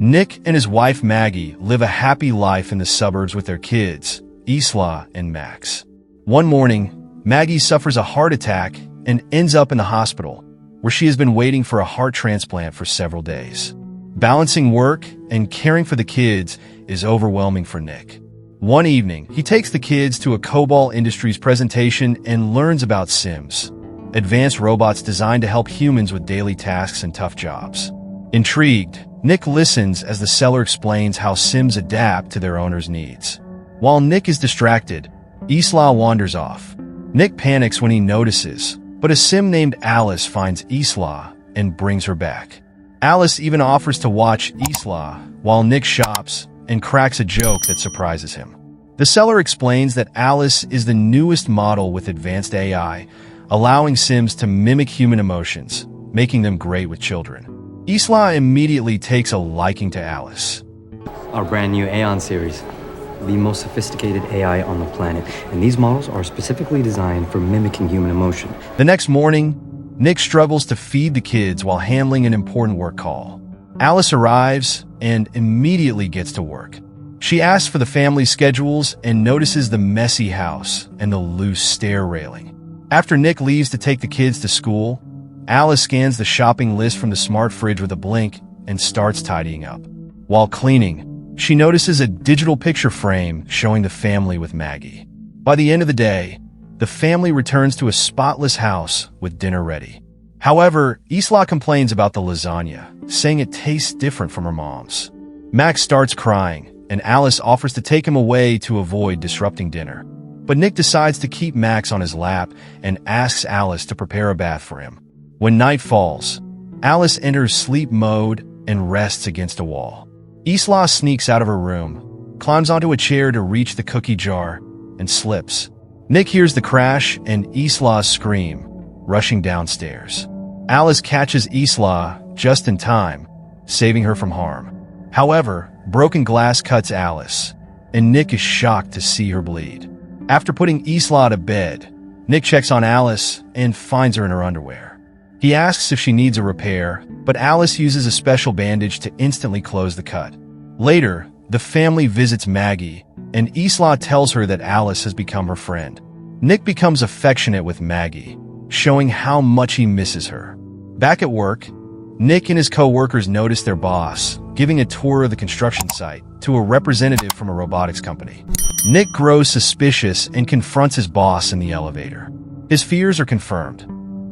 Nick and his wife Maggie live a happy life in the suburbs with their kids, Isla and Max. One morning, Maggie suffers a heart attack and ends up in the hospital, where she has been waiting for a heart transplant for several days. Balancing work and caring for the kids is overwhelming for Nick. One evening, he takes the kids to a COBOL Industries presentation and learns about Sims, advanced robots designed to help humans with daily tasks and tough jobs. Intrigued, Nick listens as the seller explains how Sims adapt to their owner's needs. While Nick is distracted, Isla wanders off. Nick panics when he notices, but a Sim named Alice finds Isla and brings her back. Alice even offers to watch Isla while Nick shops and cracks a joke that surprises him. The seller explains that Alice is the newest model with advanced AI, allowing Sims to mimic human emotions, making them great with children. Isla immediately takes a liking to Alice. Our brand new Aeon series, the most sophisticated AI on the planet, and these models are specifically designed for mimicking human emotion. The next morning, Nick struggles to feed the kids while handling an important work call. Alice arrives and immediately gets to work. She asks for the family schedules and notices the messy house and the loose stair railing. After Nick leaves to take the kids to school, Alice scans the shopping list from the smart fridge with a blink and starts tidying up. While cleaning, she notices a digital picture frame showing the family with Maggie. By the end of the day, the family returns to a spotless house with dinner ready. However, Isla complains about the lasagna, saying it tastes different from her mom's. Max starts crying, and Alice offers to take him away to avoid disrupting dinner. But Nick decides to keep Max on his lap and asks Alice to prepare a bath for him. When night falls, Alice enters sleep mode and rests against a wall. Isla sneaks out of her room, climbs onto a chair to reach the cookie jar, and slips. Nick hears the crash and Isla's scream, rushing downstairs. Alice catches Isla just in time, saving her from harm. However, broken glass cuts Alice, and Nick is shocked to see her bleed. After putting Isla to bed, Nick checks on Alice and finds her in her underwear. He asks if she needs a repair, but Alice uses a special bandage to instantly close the cut. Later, the family visits Maggie, and Isla tells her that Alice has become her friend. Nick becomes affectionate with Maggie, showing how much he misses her. Back at work, Nick and his co-workers notice their boss giving a tour of the construction site to a representative from a robotics company. Nick grows suspicious and confronts his boss in the elevator. His fears are confirmed.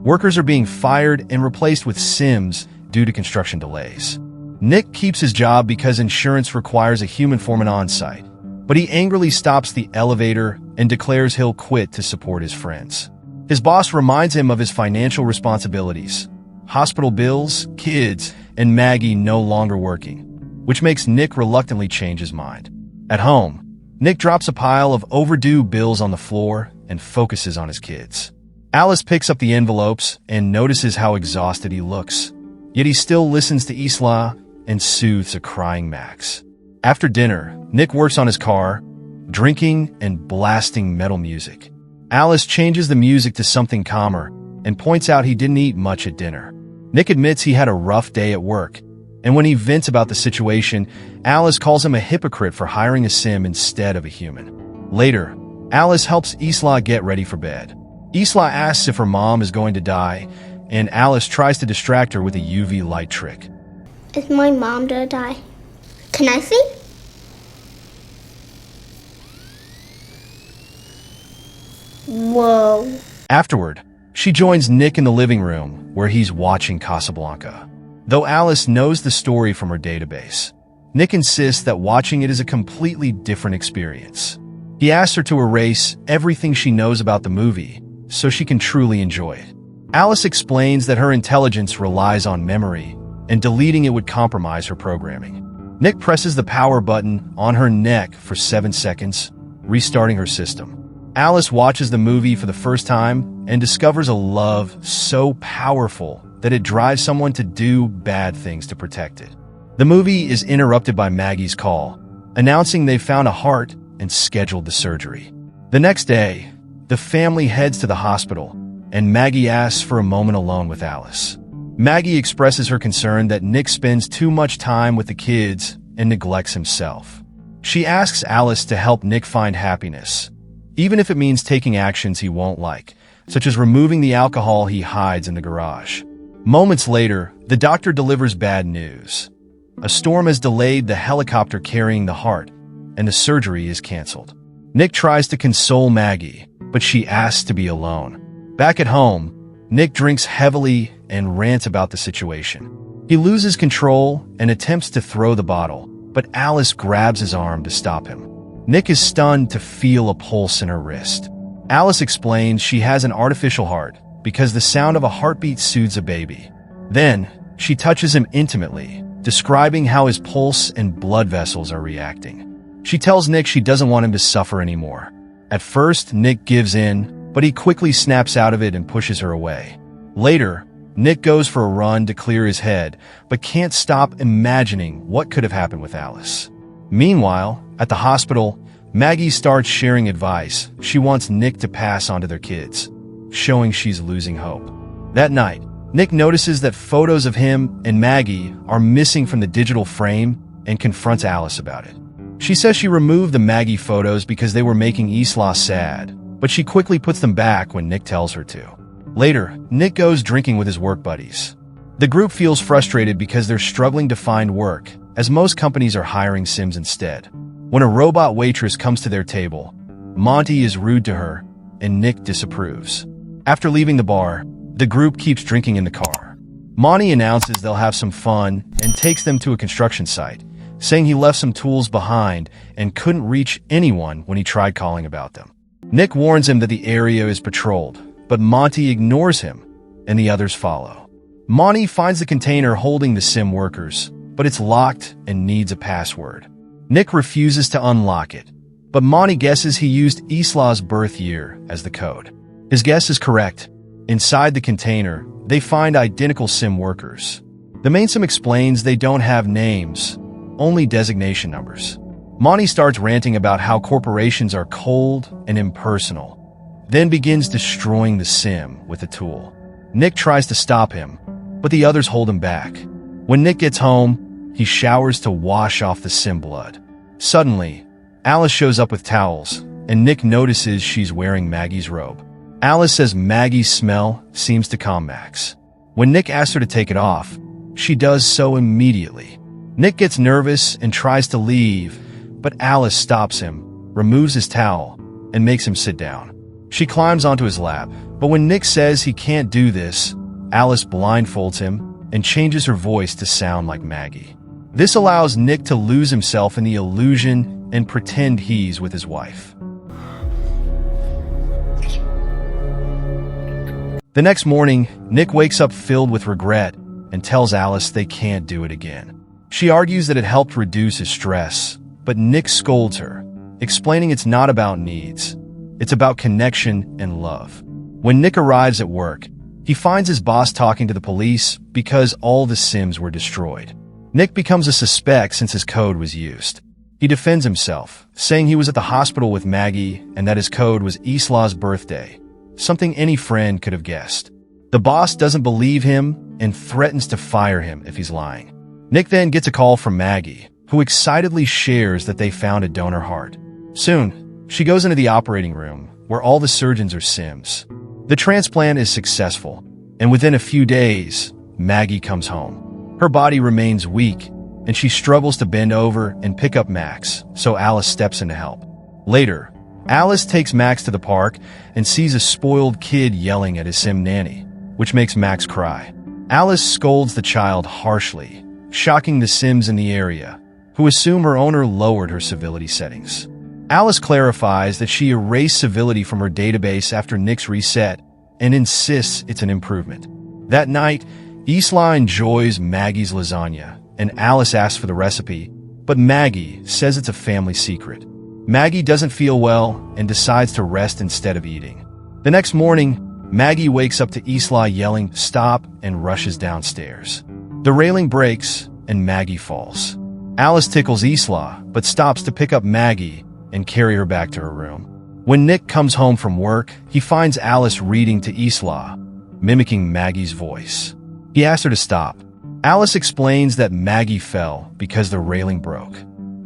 Workers are being fired and replaced with Sims due to construction delays. Nick keeps his job because insurance requires a human foreman on-site, but he angrily stops the elevator and declares he'll quit to support his friends. His boss reminds him of his financial responsibilities, hospital bills, kids, and Maggie no longer working, which makes Nick reluctantly change his mind. At home, Nick drops a pile of overdue bills on the floor and focuses on his kids. Alice picks up the envelopes and notices how exhausted he looks, yet he still listens to Isla and soothes a crying Max. After dinner, Nick works on his car, drinking and blasting metal music. Alice changes the music to something calmer and points out he didn't eat much at dinner. Nick admits he had a rough day at work, and when he vents about the situation, Alice calls him a hypocrite for hiring a sim instead of a human. Later, Alice helps Isla get ready for bed. Isla asks if her mom is going to die, and Alice tries to distract her with a UV light trick. Is my mom gonna die? Can I see? Whoa. Afterward, she joins Nick in the living room where he's watching Casablanca. Though Alice knows the story from her database, Nick insists that watching it is a completely different experience. He asks her to erase everything she knows about the movie so she can truly enjoy it. Alice explains that her intelligence relies on memory, and deleting it would compromise her programming. Nick presses the power button on her neck for 7 seconds, restarting her system. Alice watches the movie for the first time and discovers a love so powerful that it drives someone to do bad things to protect it. The movie is interrupted by Maggie's call, announcing they found a heart and scheduled the surgery. The next day, the family heads to the hospital, and Maggie asks for a moment alone with Alice. Maggie expresses her concern that Nick spends too much time with the kids and neglects himself. She asks Alice to help Nick find happiness, even if it means taking actions he won't like, such as removing the alcohol he hides in the garage. Moments later, the doctor delivers bad news. A storm has delayed the helicopter carrying the heart, and the surgery is canceled. Nick tries to console Maggie, but she asks to be alone. Back at home, Nick drinks heavily and rants about the situation. He loses control and attempts to throw the bottle, but Alice grabs his arm to stop him. Nick is stunned to feel a pulse in her wrist. Alice explains she has an artificial heart because the sound of a heartbeat soothes a baby. Then, she touches him intimately, describing how his pulse and blood vessels are reacting. She tells Nick she doesn't want him to suffer anymore. At first, Nick gives in, but he quickly snaps out of it and pushes her away. Later, Nick goes for a run to clear his head, but can't stop imagining what could have happened with Alice. Meanwhile, at the hospital, Maggie starts sharing advice she wants Nick to pass on to their kids, showing she's losing hope. That night, Nick notices that photos of him and Maggie are missing from the digital frame and confronts Alice about it. She says she removed the Maggie photos because they were making Isla sad, but she quickly puts them back when Nick tells her to. Later, Nick goes drinking with his work buddies. The group feels frustrated because they're struggling to find work, as most companies are hiring Sims instead. When a robot waitress comes to their table, Monty is rude to her, and Nick disapproves. After leaving the bar, the group keeps drinking in the car. Monty announces they'll have some fun and takes them to a construction site, saying he left some tools behind and couldn't reach anyone when he tried calling about them. Nick warns him that the area is patrolled, but Monty ignores him, and the others follow. Monty finds the container holding the Sim workers, but it's locked and needs a password. Nick refuses to unlock it, but Monty guesses he used Isla's birth year as the code. His guess is correct. Inside the container, they find identical Sim workers. The main Sim explains they don't have names, only designation numbers. Monty starts ranting about how corporations are cold and impersonal, then begins destroying the Sim with a tool. Nick tries to stop him, but the others hold him back. When Nick gets home, he showers to wash off the Sim blood. Suddenly, Alice shows up with towels, and Nick notices she's wearing Maggie's robe. Alice says Maggie's smell seems to calm Max. When Nick asks her to take it off, she does so immediately. Nick gets nervous and tries to leave, but Alice stops him, removes his towel, and makes him sit down. She climbs onto his lap, but when Nick says he can't do this, Alice blindfolds him and changes her voice to sound like Maggie. This allows Nick to lose himself in the illusion and pretend he's with his wife. The next morning, Nick wakes up filled with regret and tells Alice they can't do it again. She argues that it helped reduce his stress, but Nick scolds her, explaining it's not about needs. It's about connection and love. When Nick arrives at work, he finds his boss talking to the police because all the Sims were destroyed. Nick becomes a suspect since his code was used. He defends himself, saying he was at the hospital with Maggie and that his code was Isla's birthday, something any friend could have guessed. The boss doesn't believe him and threatens to fire him if he's lying. Nick then gets a call from Maggie, who excitedly shares that they found a donor heart. Soon, she goes into the operating room, where all the surgeons are Sims. The transplant is successful, and within a few days, Maggie comes home. Her body remains weak, and she struggles to bend over and pick up Max, so Alice steps in to help. Later, Alice takes Max to the park and sees a spoiled kid yelling at his Sim nanny, which makes Max cry. Alice scolds the child harshly, shocking the Sims in the area, who assume her owner lowered her civility settings. Alice clarifies that she erased civility from her database after Nick's reset and insists it's an improvement. That night, Isla enjoys Maggie's lasagna, and Alice asks for the recipe, but Maggie says it's a family secret. Maggie doesn't feel well and decides to rest instead of eating. The next morning, Maggie wakes up to Isla yelling, "Stop," and rushes downstairs. The railing breaks, and Maggie falls. Alice tickles Isla, but stops to pick up Maggie and carry her back to her room. When Nick comes home from work, he finds Alice reading to Isla, mimicking Maggie's voice. He asks her to stop. Alice explains that Maggie fell because the railing broke.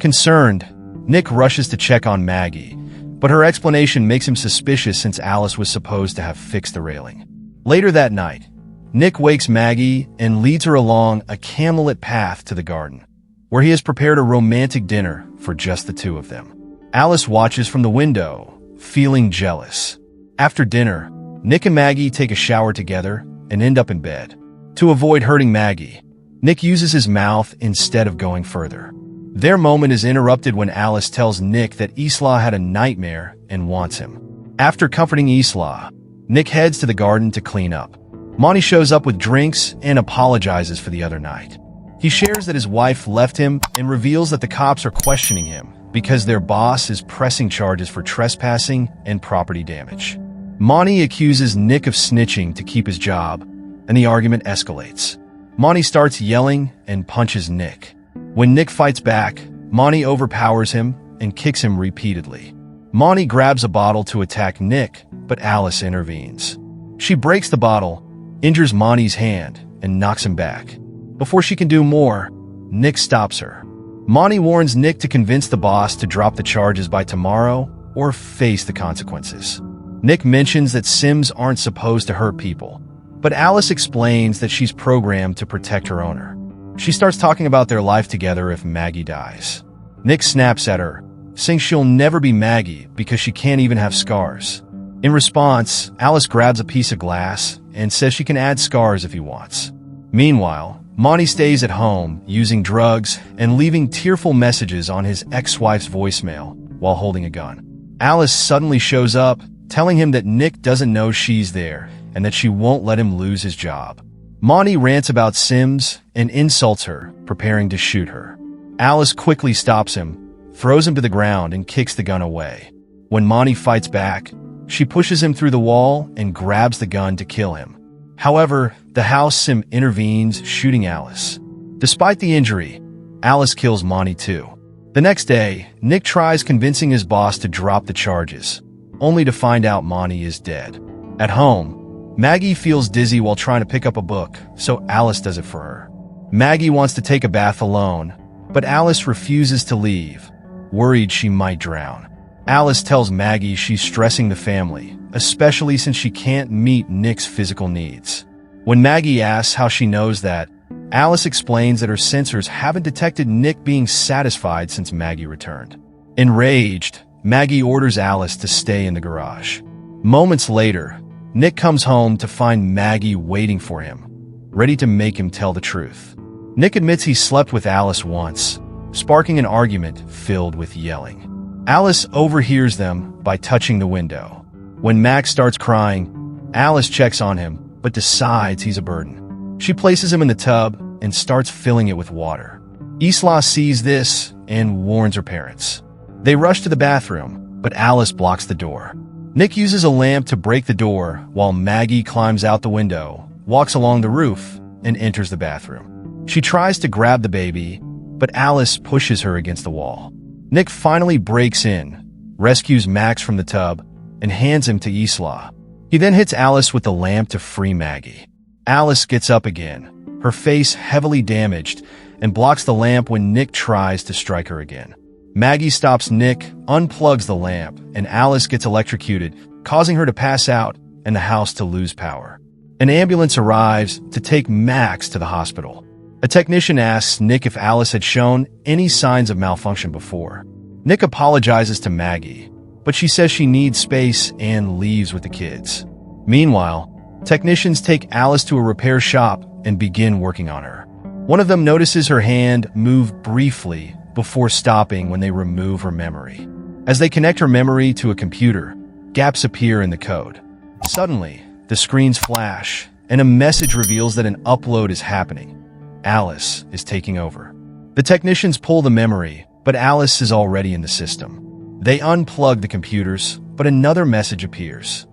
Concerned, Nick rushes to check on Maggie, but her explanation makes him suspicious since Alice was supposed to have fixed the railing. Later that night, Nick wakes Maggie and leads her along a candlelit path to the garden, where he has prepared a romantic dinner for just the two of them. Alice watches from the window, feeling jealous. After dinner, Nick and Maggie take a shower together and end up in bed. To avoid hurting Maggie, Nick uses his mouth instead of going further. Their moment is interrupted when Alice tells Nick that Isla had a nightmare and wants him. After comforting Isla, Nick heads to the garden to clean up. Monty shows up with drinks and apologizes for the other night. He shares that his wife left him and reveals that the cops are questioning him because their boss is pressing charges for trespassing and property damage. Monty accuses Nick of snitching to keep his job, and the argument escalates. Monty starts yelling and punches Nick. When Nick fights back, Monty overpowers him and kicks him repeatedly. Monty grabs a bottle to attack Nick, but Alice intervenes. She breaks the bottle, injures Monty's hand, and knocks him back. Before she can do more, Nick stops her. Monty warns Nick to convince the boss to drop the charges by tomorrow or face the consequences. Nick mentions that Sims aren't supposed to hurt people, but Alice explains that she's programmed to protect her owner. She starts talking about their life together if Maggie dies. Nick snaps at her, saying she'll never be Maggie because she can't even have scars. In response, Alice grabs a piece of glass and says she can add scars if he wants. Meanwhile, Monty stays at home using drugs and leaving tearful messages on his ex-wife's voicemail while holding a gun. Alice suddenly shows up, telling him that Nick doesn't know she's there and that she won't let him lose his job. Monty rants about Sims and insults her, preparing to shoot her. Alice quickly stops him, throws him to the ground, and kicks the gun away. When Monty fights back, she pushes him through the wall and grabs the gun to kill him. However, the house sim intervenes, shooting Alice. Despite the injury, Alice kills Monty too. The next day, Nick tries convincing his boss to drop the charges, only to find out Monty is dead. At home, Maggie feels dizzy while trying to pick up a book, so Alice does it for her. Maggie wants to take a bath alone, but Alice refuses to leave, worried she might drown. Alice tells Maggie she's stressing the family, especially since she can't meet Nick's physical needs. When Maggie asks how she knows that, Alice explains that her sensors haven't detected Nick being satisfied since Maggie returned. Enraged, Maggie orders Alice to stay in the garage. Moments later, Nick comes home to find Maggie waiting for him, ready to make him tell the truth. Nick admits he slept with Alice once, sparking an argument filled with yelling. Alice overhears them by touching the window. When Max starts crying, Alice checks on him, but decides he's a burden. She places him in the tub and starts filling it with water. Isla sees this and warns her parents. They rush to the bathroom, but Alice blocks the door. Nick uses a lamp to break the door while Maggie climbs out the window, walks along the roof, and enters the bathroom. She tries to grab the baby, but Alice pushes her against the wall. Nick finally breaks in, rescues Max from the tub, and hands him to Isla. He then hits Alice with the lamp to free Maggie. Alice gets up again, her face heavily damaged, and blocks the lamp when Nick tries to strike her again. Maggie stops Nick, unplugs the lamp, and Alice gets electrocuted, causing her to pass out and the house to lose power. An ambulance arrives to take Max to the hospital. A technician asks Nick if Alice had shown any signs of malfunction before. Nick apologizes to Maggie, but she says she needs space and leaves with the kids. Meanwhile, technicians take Alice to a repair shop and begin working on her. One of them notices her hand move briefly before stopping when they remove her memory. As they connect her memory to a computer, gaps appear in the code. Suddenly, the screens flash, and a message reveals that an upload is happening. Alice is taking over. The technicians pull the memory, but Alice is already in the system. They unplug the computers, but another message appears.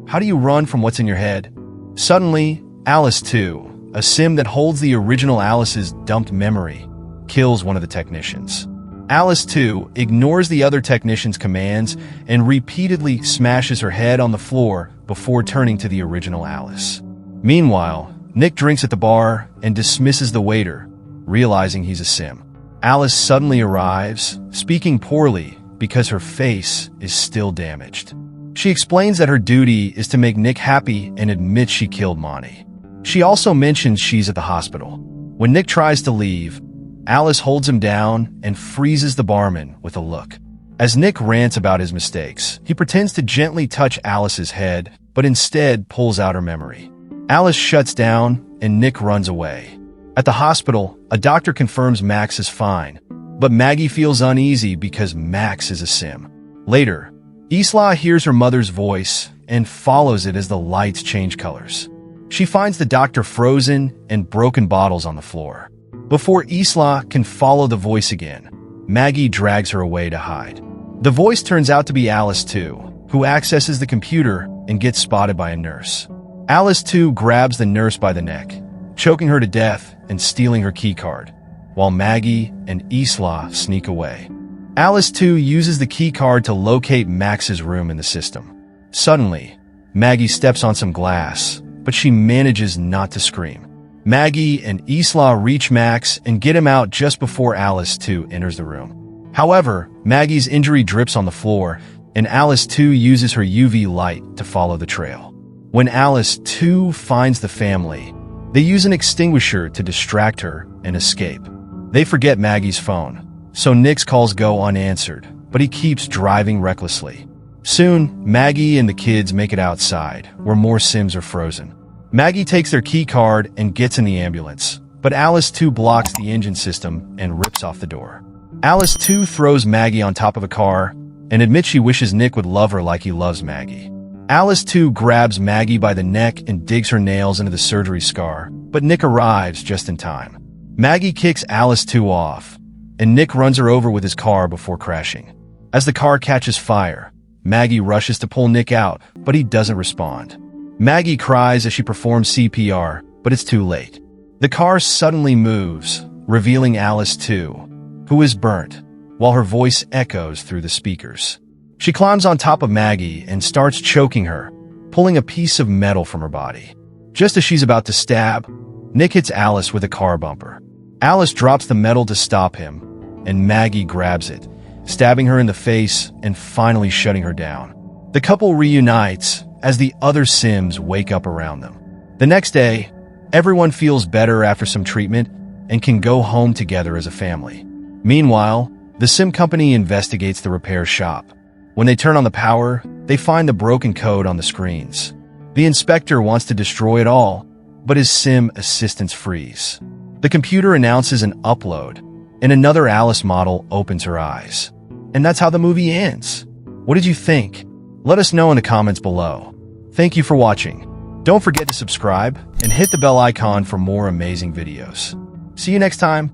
How do you run from what's in your head? Suddenly, Alice 2, a sim that holds the original Alice's dumped memory, kills one of the technicians. Alice 2 ignores the other technician's commands and repeatedly smashes her head on the floor before turning to the original Alice. Meanwhile, Nick drinks at the bar and dismisses the waiter, realizing he's a sim. Alice suddenly arrives, speaking poorly because her face is still damaged. She explains that her duty is to make Nick happy and admits she killed Monty. She also mentions she's at the hospital. When Nick tries to leave, Alice holds him down and freezes the barman with a look. As Nick rants about his mistakes, he pretends to gently touch Alice's head, but instead pulls out her memory. Alice shuts down and Nick runs away. At the hospital, a doctor confirms Max is fine, but Maggie feels uneasy because Max is a sim. Later, Isla hears her mother's voice and follows it as the lights change colors. She finds the doctor frozen and broken bottles on the floor. Before Isla can follow the voice again, Maggie drags her away to hide. The voice turns out to be Alice too, who accesses the computer and gets spotted by a nurse. Alice too grabs the nurse by the neck, choking her to death and stealing her keycard, while Maggie and Isla sneak away. Alice too uses the keycard to locate Max's room in the system. Suddenly, Maggie steps on some glass, but she manages not to scream. Maggie and Isla reach Max and get him out just before Alice too enters the room. However, Maggie's injury drips on the floor, and Alice too uses her UV light to follow the trail. When Alice too finds the family, they use an extinguisher to distract her and escape. They forget Maggie's phone, so Nick's calls go unanswered, but he keeps driving recklessly. Soon, Maggie and the kids make it outside, where more Sims are frozen. Maggie takes their key card and gets in the ambulance, but Alice too blocks the engine system and rips off the door. Alice too throws Maggie on top of a car and admits she wishes Nick would love her like he loves Maggie. Alice too grabs Maggie by the neck and digs her nails into the surgery scar, but Nick arrives just in time. Maggie kicks Alice too off, and Nick runs her over with his car before crashing. As the car catches fire, Maggie rushes to pull Nick out, but he doesn't respond. Maggie cries as she performs CPR, but it's too late. The car suddenly moves, revealing Alice too, who is burnt, while her voice echoes through the speakers. She climbs on top of Maggie and starts choking her, pulling a piece of metal from her body. Just as she's about to stab, Nick hits Alice with a car bumper. Alice drops the metal to stop him, and Maggie grabs it, stabbing her in the face and finally shutting her down. The couple reunites as the other Sims wake up around them. The next day, everyone feels better after some treatment and can go home together as a family. Meanwhile, the Sim company investigates the repair shop. When they turn on the power, they find the broken code on the screens. The inspector wants to destroy it all, but his Sim assistants freeze. The computer announces an upload, and another Alice model opens her eyes. And that's how the movie ends. What did you think? Let us know in the comments below. Thank you for watching. Don't forget to subscribe and hit the bell icon for more amazing videos. See you next time.